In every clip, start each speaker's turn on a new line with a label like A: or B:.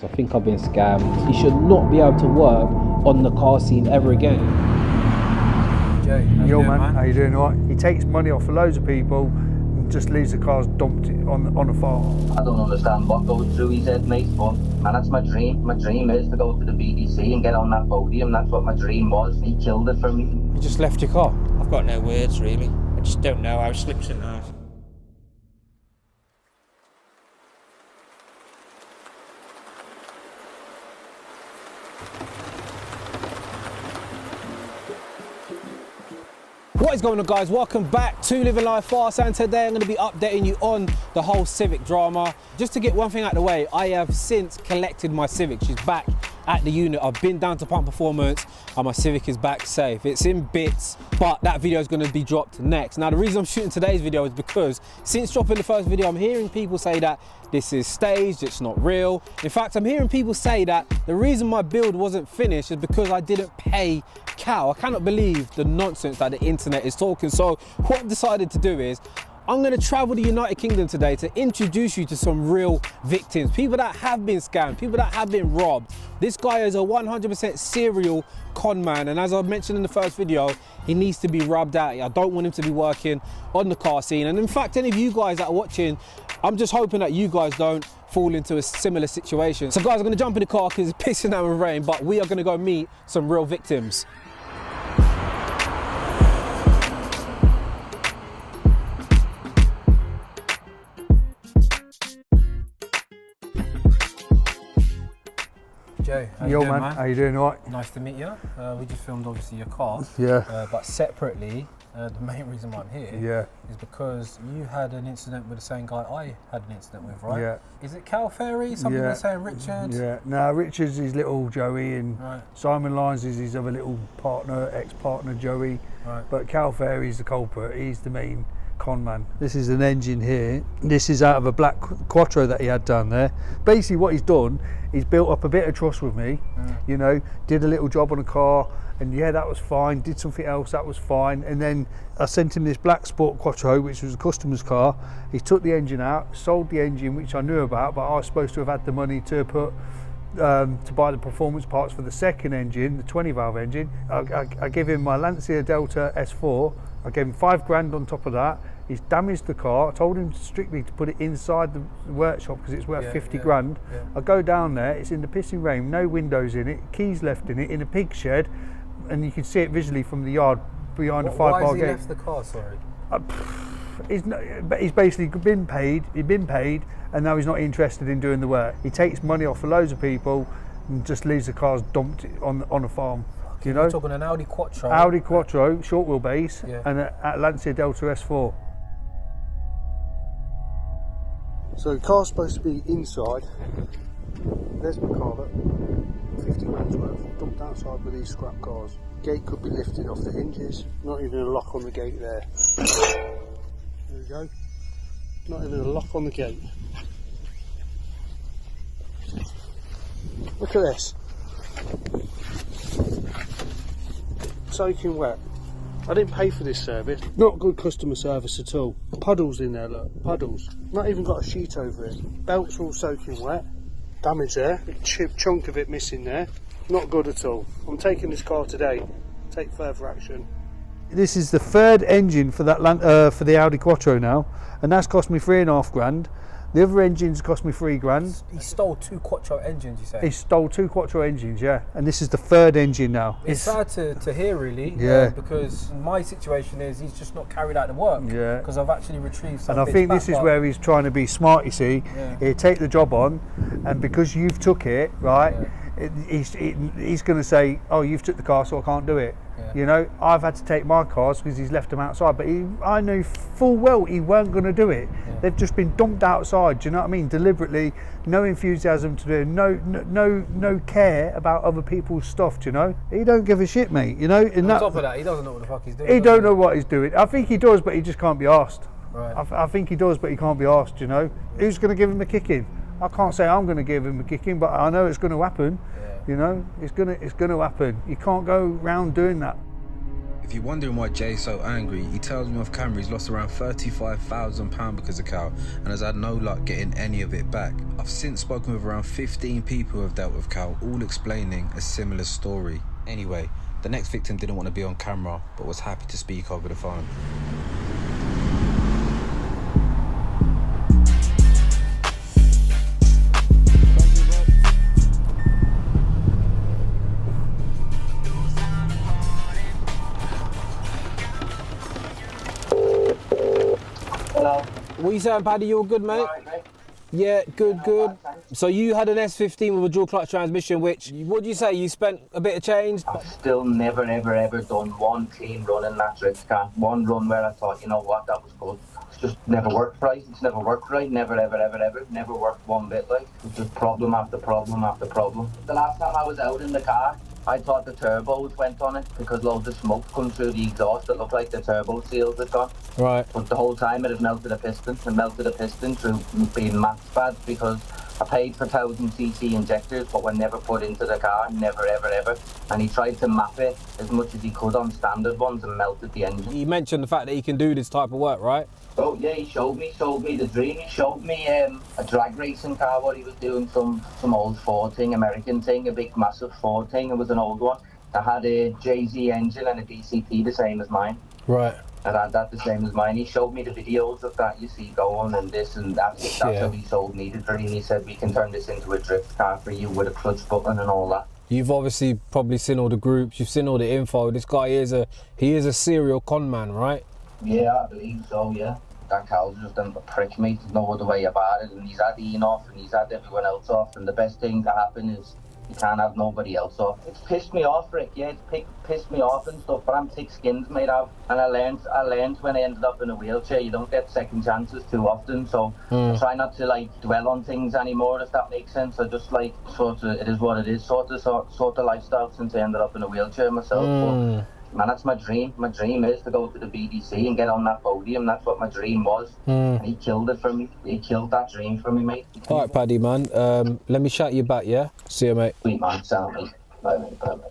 A: I think I've been scammed. He should not be able to work on the car scene ever again.
B: Jay,
C: yo man, how you doing? All right? He takes money off for loads of people and just leaves the cars dumped on a farm.
D: I don't understand what goes through his head, mate, but man, that's my dream. My dream is to go to the BBC and get on that podium. That's what my dream was. He killed it for me.
B: You just left your car.
E: I've got no words really. I just don't know how it slips in half.
A: What is going on, guys? Welcome back to Living Life Fast, and today I'm going to be updating you on the whole Civic drama. Just to get one thing out of the way, I have since collected my Civic. She's back at the unit. I've been down to Pump Performance and my Civic is back safe. It's in bits, but that video is going to be dropped next. Now, the reason I'm shooting today's video is because since dropping the first video, I'm hearing people say that this is staged, it's not real. In fact, I'm hearing people say that the reason my build wasn't finished is because I didn't pay Cal. I cannot believe the nonsense that the internet is talking. So what I've decided to do is I'm going to travel to the United Kingdom today to introduce you to some real victims, people that have been scammed, people that have been robbed. This guy is a 100% serial con man, and as I mentioned in the first video, he needs to be rubbed out. I don't want him to be working on the car scene, and in fact, any of you guys that are watching, I'm just hoping that you guys don't fall into a similar situation. So guys, I'm going to jump in the car because it's pissing down with rain, but we are going to go meet some real victims.
B: Jay,
C: Yo man, how you doing? All right?
B: Nice to meet you. We just filmed obviously your car.
C: Yeah.
B: But separately, the main reason why I'm here is because you had an incident with the same guy I had an incident with, right?
C: Yeah.
B: Is it Cal Ferry? Some people are saying Richard.
C: Yeah. No, Richard's his little Joey, and
B: Right.
C: Simon Lyons is his other little partner, ex-partner Joey.
B: Right.
C: But Cal Ferry's the culprit. He's the main con man. This is an engine here. This is out of a black Quattro that he had down there. Basically what he's done, he's built up a bit of trust with me, you know, did a little job on a car, and yeah, that was fine, did something else, that was fine, and then I sent him this black Sport Quattro, which was a customer's car. He took the engine out, sold the engine, which I knew about, but I was supposed to have had the money to put to buy the performance parts for the second engine, the 20 valve engine. I gave him my Lancia Delta S4. I gave him £5 on top of that. He's damaged the car. I told him strictly to put it inside the workshop because it's worth 50 grand.
B: Yeah.
C: I go down there, it's in the pissing rain, no windows in it, keys left in it, in a pig shed, and you can see it visually from the yard behind the 5-bar gate.
B: Why has he left the car, sorry?
C: He's basically been paid, and now he's not interested in doing the work. He takes money off for loads of people and just leaves the cars dumped on a farm. You know?
B: You're talking an Audi Quattro.
C: Audi Quattro, short wheelbase,
B: Yeah.
C: and a Lancia Delta S4. So the car's supposed to be inside. There's my car, look. 50 grand's worth, dumped outside with these scrap cars. Gate could be lifted off the hinges. Not even a lock on the gate there. There we go. Not even a lock on the gate. Look at this. Soaking wet. I didn't pay for this service. Not good customer service at all. Puddles in there, look. Puddles. Not even got a sheet over it. Belts all soaking wet. Damage there. A chunk of it missing there. Not good at all. I'm taking this car today. Take further action. This is the third engine for that for the Audi Quattro now, and that's cost me £3.5 grand. The other engines cost me £3 grand.
B: He stole 2 Quattro engines, you say?
C: He stole 2 Quattro engines, yeah, and this is the third engine now.
B: It's sad to hear, really, because my situation is he's just not carried out the work.
C: Yeah.
B: Because I've actually retrieved some.
C: And I think this is where he's trying to be smart. You see, he'll take the job on, and because you've took it, right, he's going to say, "Oh, you've took the car, so I can't do it."
B: Yeah.
C: You know, I've had to take my cars because he's left them outside, but I knew full well he weren't going to do it.
B: Yeah.
C: They've just been dumped outside. Do you know what I mean? Deliberately, no enthusiasm to do, no care about other people's stuff. Do you know? He don't give a shit, mate. You know.
B: On top of that, he doesn't know what the fuck he's doing.
C: He don't know what he's doing. I think he does, but he just can't be asked.
B: Right.
C: I think he does, but he can't be asked. You know, who's going to give him a kicking? I can't say I'm going to give him a kicking, but I know it's going to happen.
B: Yeah.
C: You know, it's going to happen. You can't go round doing that.
F: If you're wondering why Jay's so angry, he tells me off camera he's lost around £35,000 because of Cal and has had no luck getting any of it back. I've since spoken with around 15 people who have dealt with Cal, all explaining a similar story. Anyway, the next victim didn't want to be on camera, but was happy to speak over the phone.
D: Hello.
A: What you saying, Paddy? You all good, mate?
D: Alright, mate.
A: Yeah, good, good.
D: Thanks.
A: So you had an S15 with a dual clutch transmission, which, what do you say, you spent a bit of change?
D: I've still never, ever done one clean run in that drift car. One run where I thought, you know what, that was good. It's just never worked right. It's never worked right. Never, ever. Never worked one bit, like. It's just problem after problem after problem. The last time I was out in the car, I thought the turbos went on it because loads of smoke come through the exhaust. It looked like the turbo seals had gone.
A: Right.
D: But the whole time it had melted a piston and melted a piston through being max bad because I paid for 1000cc injectors but were never put into the car, never ever. And he tried to map it as much as he could on standard ones and melted the engine.
A: You mentioned the fact that he can do this type of work, right?
D: Oh yeah, he showed me the dream. He showed me a drag racing car, what he was doing, some old Ford thing, American thing, a big massive Ford thing. It was an old one. I had a JZ engine and a DCT the same as mine.
A: Right.
D: And I had that the same as mine. He showed me the videos of that, you see, going and this and that. That's how he sold me the dream. He said, we can turn this into a drift car for you with a clutch button and all that.
A: You've obviously probably seen all the groups, you've seen all the info. This guy is a serial con man, right?
D: Yeah, I believe so, yeah. That Cal's just a prick, mate. There's no other way about it. And he's had Ian off and he's had everyone else off. And the best thing to happen is you can't have nobody else off. It's pissed me off, Rick, yeah. It's pissed me off and stuff, but I'm thick-skinned, mate. And I learned when I ended up in a wheelchair, you don't get second chances too often. So I try not to, like, dwell on things anymore, if that makes sense. I just, like, sort of, it is what it is, sort of lifestyle since I ended up in a wheelchair myself. But, man, that's my dream. My dream is to go to the BDC and get on that podium. That's what my dream was. And he killed it for me. He killed that dream for me, mate.
A: All right, Paddy, man. Let me shout you back, yeah? See you, mate.
D: Sweet, man. Sound, mate. Bye, mate. Bye, mate.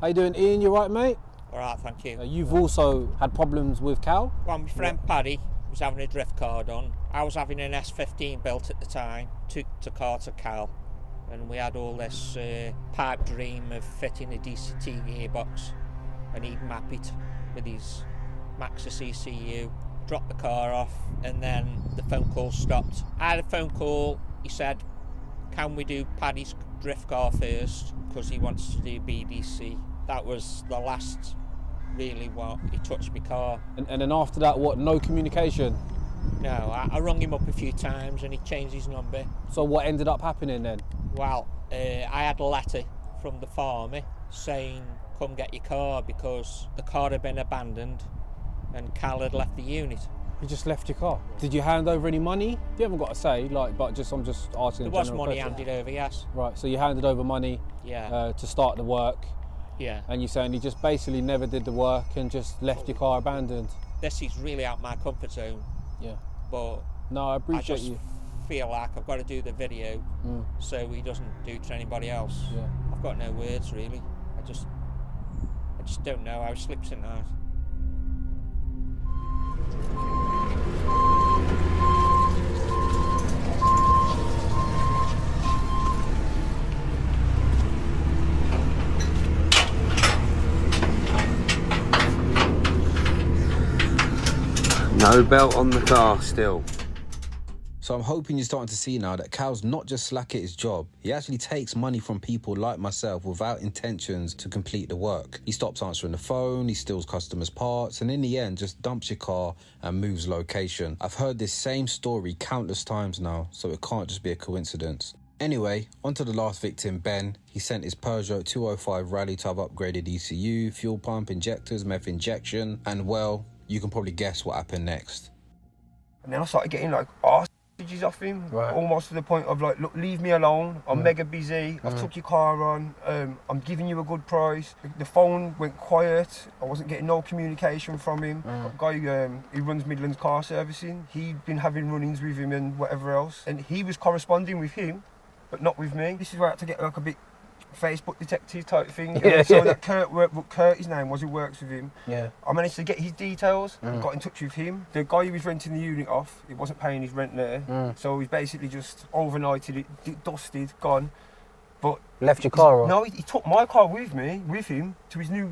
A: How you doing, Ian? You right, mate?
E: All right, thank you.
A: You've also had problems with Cal?
E: Well, my friend Paddy was having a drift car done. I was having an S15 built at the time, took the car to Cal, and we had all this pipe dream of fitting a DCT gearbox, and he'd map it with his Maxus ECU, dropped the car off, and then the phone call stopped. I had a phone call, he said, can we do Paddy's drift car first, because he wants to do BDC. That was the last, really, what he touched my car.
A: And then after that, what, no communication?
E: No, I rung him up a few times and he changed his number.
A: So what ended up happening then?
E: Well, I had a letter from the farmer saying, come get your car, because the car had been abandoned and Cal had left the unit.
A: You just left your car. Did you hand over any money? You haven't got to say, like, but I'm just asking.
E: There was money handed over, yes.
A: Right, so you handed over money to start the work.
E: Yeah.
A: And you're saying you just basically never did the work and just left your car abandoned.
E: This is really out my comfort zone.
A: Yeah.
E: But
A: no, I appreciate you.
E: Feel like I've got to do the video so he doesn't do it to anybody else.
A: Yeah.
E: I've got no words really. I just don't know how he sleeps at night.
G: No belt on the car still.
F: So I'm hoping you're starting to see now that Cal's not just slack at his job, he actually takes money from people like myself without intentions to complete the work. He stops answering the phone, he steals customers' parts, and in the end just dumps your car and moves location. I've heard this same story countless times now, so it can't just be a coincidence. Anyway, on to the last victim, Ben. He sent his Peugeot 205 Rally Tub upgraded ECU, fuel pump, injectors, meth injection, and well, you can probably guess what happened next.
G: And then I started getting like arse
H: messages off him, almost to the point of like, look, leave me alone. I'm mega busy. I've took your car on. I'm giving you a good price. The phone went quiet. I wasn't getting no communication from him. Guy, he runs Midlands car servicing. He'd been having run-ins with him and whatever else, and he was corresponding with him, but not with me. This is where I had to get like a bit Facebook detective type thing. So that Kurt, his name was, who works with him. I managed to get his details, got in touch with him. The guy who was renting the unit off, he wasn't paying his rent there, so he's basically just overnighted it, dusted, gone. But
A: left your car?
H: No, he took my car with him to his new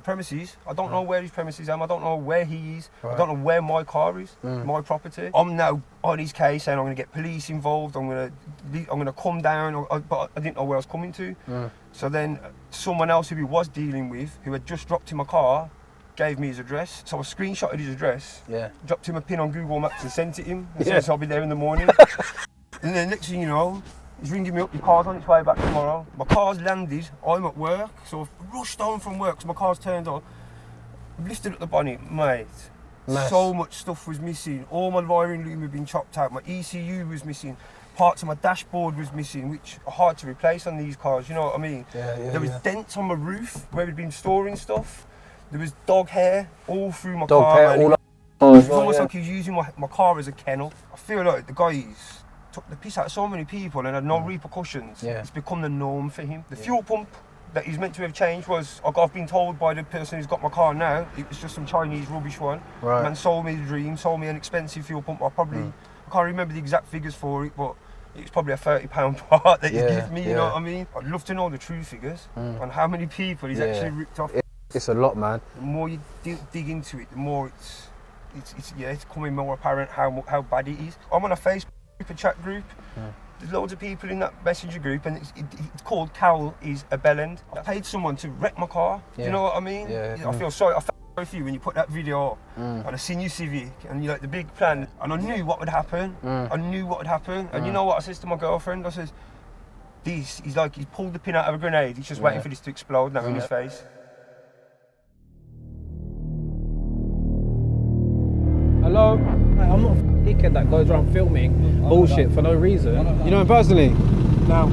H: premises. I don't know where his premises are. I don't know where he is. I don't know where my car is, my property. I'm now on his case saying I'm going to get police involved. I'm going to come down, but I didn't know where I was coming to. So then someone else who he was dealing with, who had just dropped him a car, gave me his address. So I screenshotted his address, dropped him a pin on Google Maps and sent it him. And said, so I'll be there in the morning. And then next thing you know, he's ringing me up, your car's on its way back tomorrow. My car's landed, I'm at work, so I've rushed home from work, so my car's turned on. I've lifted up the bonnet, mate. So much stuff was missing. All my wiring loom had been chopped out, my ECU was missing, parts of my dashboard was missing, which are hard to replace on these cars, you know what I mean? There was dents on my roof where we'd been storing stuff. There was dog hair all through my car. It was almost like he was using my car as a kennel. I feel like the guys took the piss out of so many people and had no repercussions. It's become the norm for him. The fuel pump that he's meant to have changed was, I've been told by the person who's got my car now, it was just some Chinese rubbish one. Man sold me the dream, sold me an expensive fuel pump. I can't remember the exact figures for it, but it was probably a £30 part that he gave me, you know what I mean? I'd love to know the true figures on how many people he's actually ripped off.
A: It's a lot, man.
H: The more you dig into it, the more it's becoming more apparent how bad it is. I'm on a Facebook chat group. There's loads of people in that messenger group, and it's called Cowl is a Bellend. I paid someone to wreck my car. Do you know what I mean? I feel sorry for you when you put that video up, and I seen your Civic, and you like the big plan, and I knew what would happen. And you know what I says to my girlfriend? I says, he's pulled the pin out of a grenade. He's just waiting for this to explode now in his face.
A: Hello? I'm not a dickhead that goes around filming bullshit for no reason. You know him personally? Now,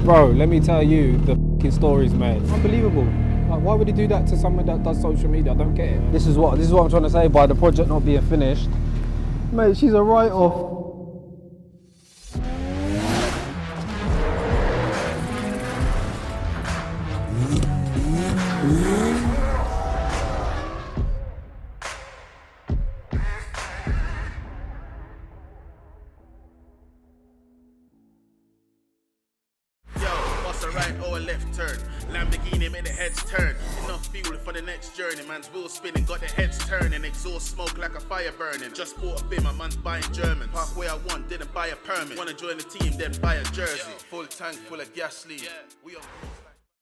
A: bro, let me tell you the fucking stories, mate. Unbelievable. Like, why would he do that to someone that does social media? I don't get it. This is what I'm trying to say by the project not being finished. Mate, she's a write-off.
I: Lamborghini make the heads turn. Enough fuel for the next journey. Man's wheels spinning, got the heads turning. Exhaust smoke like a fire burning. Just bought a bin, my man's buying German. Park where I want, didn't buy a permit. Wanna join the team, then buy a jersey. Full tank full of gas lead. We are